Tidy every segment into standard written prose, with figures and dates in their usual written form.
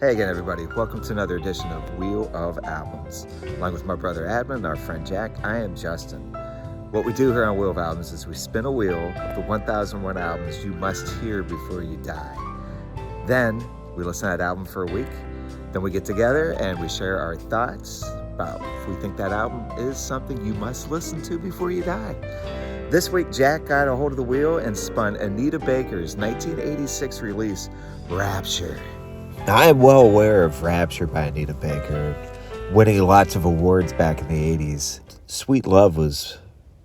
Hey again, everybody. Welcome to another edition of Wheel of Albums. Along with my brother Admin and our friend Jack, I am Justin. What we do here on Wheel of Albums is we spin a wheel of the 1001 albums you must hear before you die. Then we listen to that album for a week. Then we get together and we share our thoughts about if we think that album is something you must listen to before you die. This week, Jack got a hold of the wheel and spun Anita Baker's 1986 release, Rapture. Now, I am well aware of Rapture by Anita Baker, winning lots of awards back in the 80s. Sweet Love was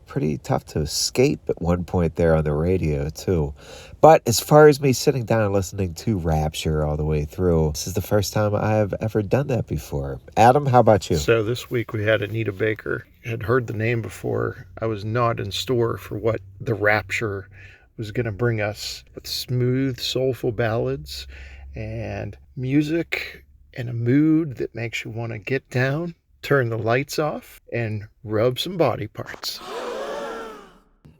pretty tough to escape at one point there on the radio, too. But as far as me sitting down and listening to Rapture all the way through, this is the first time I have ever done that before. Adam, how about you? So this week we had Anita Baker. I had heard the name before. I was not in store for what the Rapture was going to bring us, with smooth, soulful ballads and music and a mood that makes you want to get down, turn the lights off, and rub some body parts.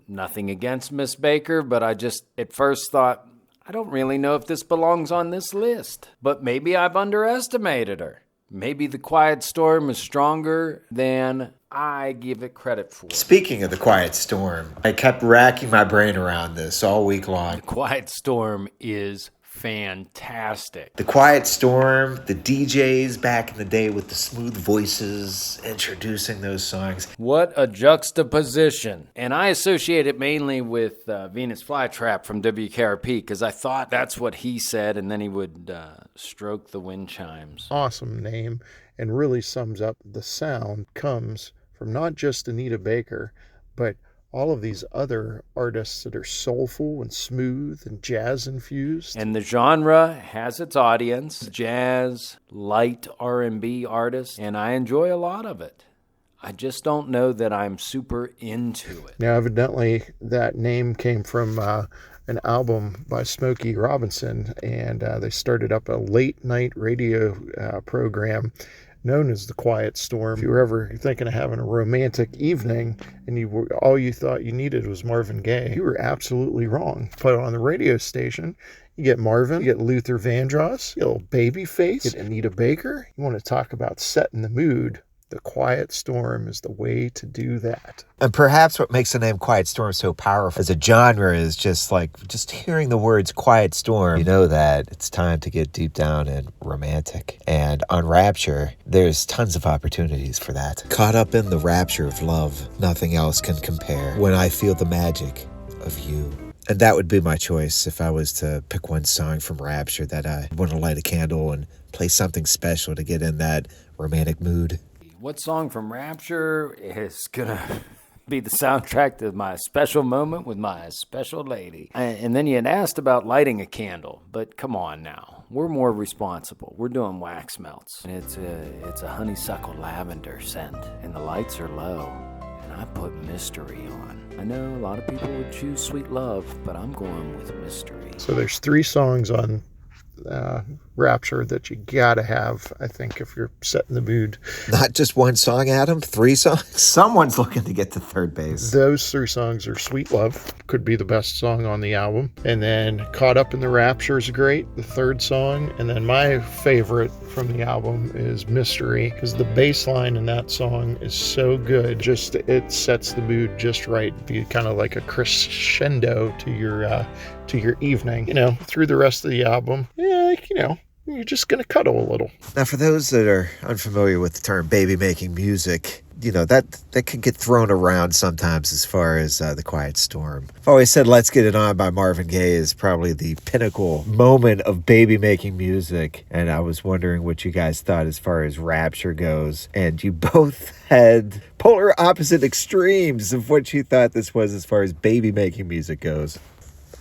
Nothing against Miss Baker, but I just at first thought, I don't really know if this belongs on this list. But maybe I've underestimated her. Maybe The Quiet Storm is stronger than I give it credit for. Speaking of The Quiet Storm, I kept racking my brain around this all week long. The Quiet Storm is fantastic. The Quiet Storm, the DJs back in the day with the smooth voices introducing those songs. What a juxtaposition. And I associate it mainly with Venus Flytrap from WKRP because I thought that's what he said, and then he would stroke the wind chimes. Awesome name, and really sums up the sound comes from not just Anita Baker, but all of these other artists that are soulful and smooth and jazz infused. And the genre has its audience, jazz, light R&B artists, and I enjoy a lot of it. I just don't know that I'm super into it. Now, evidently, that name came from an album by Smokey Robinson, and they started up a late-night radio program known as The Quiet Storm. If you were ever thinking of having a romantic evening and all you thought you needed was Marvin Gaye, you were absolutely wrong. Put it on the radio station, you get Marvin, you get Luther Vandross, you get a little Babyface, you get Anita Baker. You want to talk about setting the mood. The Quiet Storm is the way to do that. And perhaps what makes the name Quiet Storm so powerful as a genre is just hearing the words Quiet Storm, you know that it's time to get deep down and romantic. And on Rapture, there's tons of opportunities for that. Caught up in the rapture of love, nothing else can compare. When I feel the magic of you. And that would be my choice if I was to pick one song from Rapture that I want to light a candle and play something special to get in that romantic mood. What song from Rapture is going to be the soundtrack to my special moment with my special lady? And then you had asked about lighting a candle, but come on now. We're more responsible. We're doing wax melts. And it's a honeysuckle lavender scent, and the lights are low. And I put Mystery on. I know a lot of people would choose Sweet Love, but I'm going with Mystery. So there's 3 songs on Rapture that you gotta have, I think, if you're setting the mood. Not just one song, Adam, 3 songs. Someone's looking to get to third base. Those 3 songs are Sweet Love, could be the best song on the album, and then Caught Up in the Rapture is great, the 3rd song, and then my favorite from the album is Mystery, because the bass line in that song is so good. Just it sets the mood just right, be kind of like a crescendo to your evening, through the rest of the album. You're just going to cuddle a little. Now, for those that are unfamiliar with the term baby making music, that can get thrown around sometimes as far as The Quiet Storm. I've always said Let's Get It On by Marvin Gaye is probably the pinnacle moment of baby making music. And I was wondering what you guys thought as far as Rapture goes. And you both had polar opposite extremes of what you thought this was as far as baby making music goes.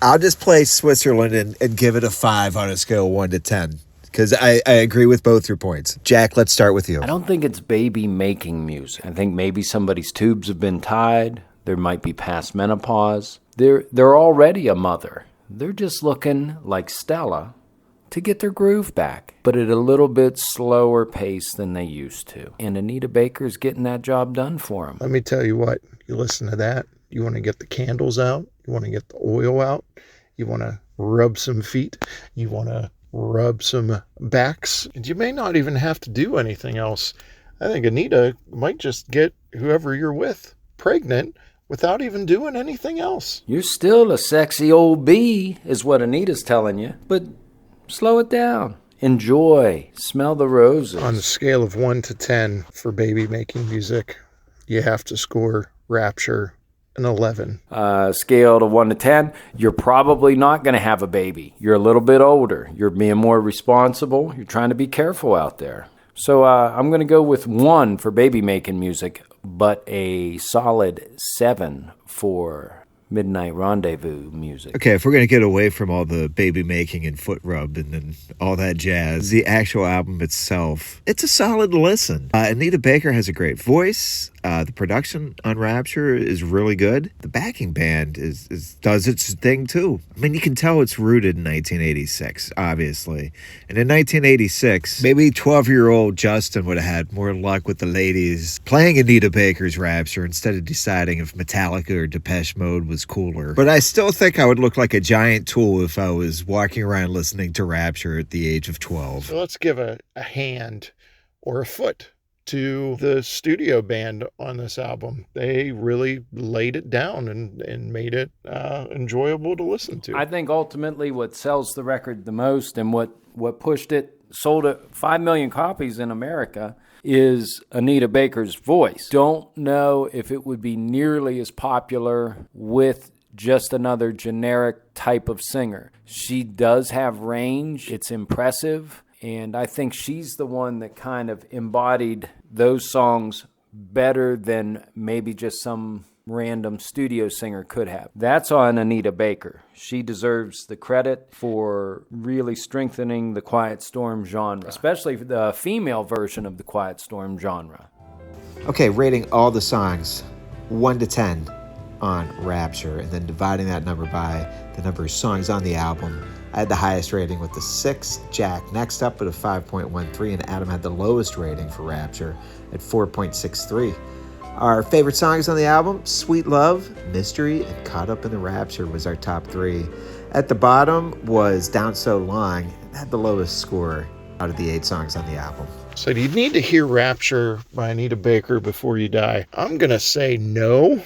I'll just play Switzerland and give it a 5 on a scale of 1 to 10. Because I agree with both your points. Jack, let's start with you. I don't think it's baby-making music. I think maybe somebody's tubes have been tied. There might be past menopause. They're already a mother. They're just looking, like Stella, to get their groove back, but at a little bit slower pace than they used to. And Anita Baker's getting that job done for them. Let me tell you what. You listen to that. You want to get the candles out. You want to get the oil out. You want to rub some feet. You want to rub some backs, and you may not even have to do anything else. I think Anita might just get whoever you're with pregnant without even doing anything else. You're still a sexy old bee, is what Anita's telling you. But slow it down. Enjoy. Smell the roses. On a scale of 1 to 10 for baby making music, you have to score Rapture an 11. Scale of 1 to 10, you're probably not going to have a baby. You're a little bit older. You're being more responsible. You're trying to be careful out there. So I'm going to go with 1 for baby making music, but a solid 7 for midnight rendezvous music. Okay, if we're going to get away from all the baby making and foot rub and then all that jazz, the actual album itself, it's a solid listen. Anita Baker has a great voice. The production on Rapture is really good. The backing band does its thing too. I mean, you can tell it's rooted in 1986, obviously. And in 1986, maybe 12-year-old Justin would have had more luck with the ladies playing Anita Baker's Rapture instead of deciding if Metallica or Depeche Mode was cooler. But I still think I would look like a giant tool if I was walking around listening to Rapture at the age of 12. So let's give a hand or a foot to the studio band on this album. They really laid it down and made it enjoyable to listen to. I think ultimately what sells the record the most and what pushed it, sold it 5 million copies in America, is Anita Baker's voice. Don't know if it would be nearly as popular with just another generic type of singer. She does have range. It's impressive. And I think she's the one that kind of embodied those songs better than maybe just some random studio singer could have. That's on Anita Baker. She deserves the credit for really strengthening the Quiet Storm genre, especially the female version of the Quiet Storm genre. Okay, rating all the songs 1 to 10 on Rapture and then dividing that number by the number of songs on the album. I had the highest rating with the 6, Jack next up at a 5.13, and Adam had the lowest rating for Rapture at 4.63. Our favorite songs on the album, Sweet Love, Mystery, and Caught Up in the Rapture was our top 3. At the bottom was Down So Long, and had the lowest score out of the 8 songs on the album. So do you need to hear Rapture by Anita Baker before you die? I'm going to say no.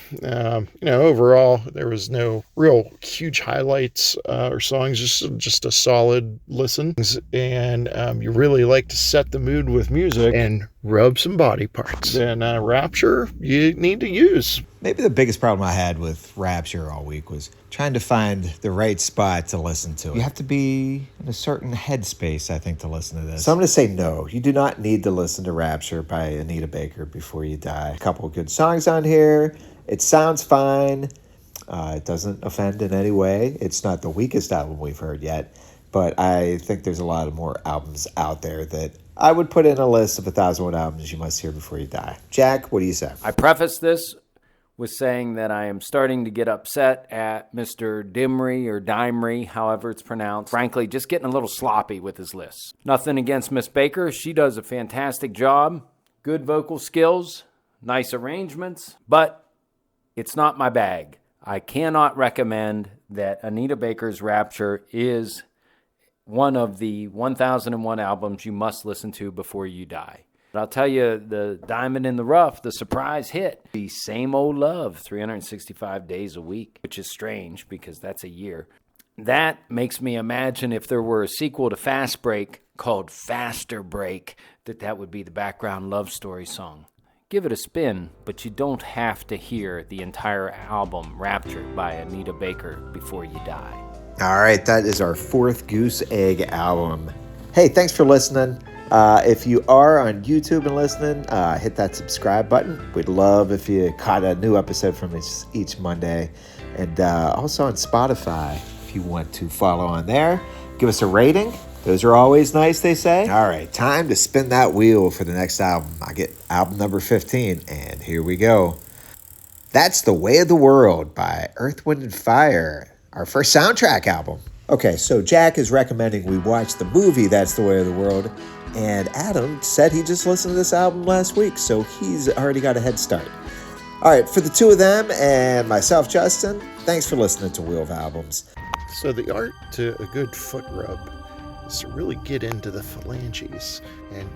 Overall, there was no real huge highlights or songs, just a solid listen. And you really like to set the mood with music and rub some body parts. And Rapture, you need to use. Maybe the biggest problem I had with Rapture all week was trying to find the right spot to listen to it. You have to be in a certain headspace, I think, to listen to this. So I'm going to say no. You do not need to listen to Rapture by Anita Baker before you die. A couple of good songs on here. It sounds fine. It doesn't offend in any way. It's not the weakest album we've heard yet, but I think there's a lot of more albums out there that I would put in a list of 1,001 albums you must hear before you die. Jack, what do you say? I preface this with saying that I am starting to get upset at Mr. Dimry or Dimry, however it's pronounced. Frankly, just getting a little sloppy with his lists. Nothing against Miss Baker. She does a fantastic job. Good vocal skills, nice arrangements, but it's not my bag. I cannot recommend that Anita Baker's Rapture is one of the 1001 albums you must listen to before you die. But I'll tell you, the diamond in the rough, the surprise hit, the Same Old Love, 365 days a week, which is strange because that's a year. That makes me imagine if there were a sequel to Fast Break called Faster Break, that would be the background love story song. Give it a spin, but you don't have to hear the entire album Rapture by Anita Baker before you die. All right, that is our 4th Goose Egg album. Hey, thanks for listening. If you are on YouTube and listening, hit that subscribe button. We'd love if you caught a new episode from each Monday. And also on Spotify, if you want to follow on there. Give us a rating. Those are always nice, they say. All right, time to spin that wheel for the next album. I get album number 15, and here we go. That's The Way of the World by Earth, Wind & Fire, our first soundtrack album. Okay, so Jack is recommending we watch the movie That's the Way of the World, and Adam said he just listened to this album last week, so he's already got a head start. All right, for the two of them and myself, Justin, thanks for listening to Wheel of Albums. So the art to a good foot rub is to really get into the phalanges and,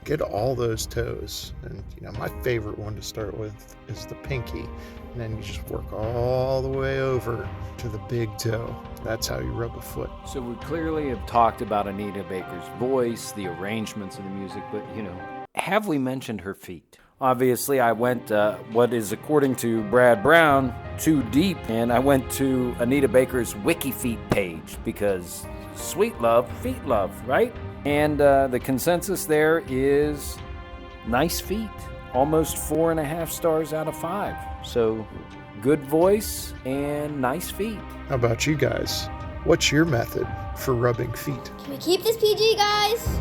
get all those toes. And, my favorite one to start with is the pinky. And then you just work all the way over to the big toe. That's how you rub a foot. So we clearly have talked about Anita Baker's voice, the arrangements of the music, but, have we mentioned her feet? Obviously, I went, what is according to Brad Brown, too deep, and I went to Anita Baker's WikiFeet page because sweet love, feet love, right? And the consensus there is nice feet, almost 4.5 stars out of 5. So good voice and nice feet. How about you guys? What's your method for rubbing feet? Can we keep this PG, guys?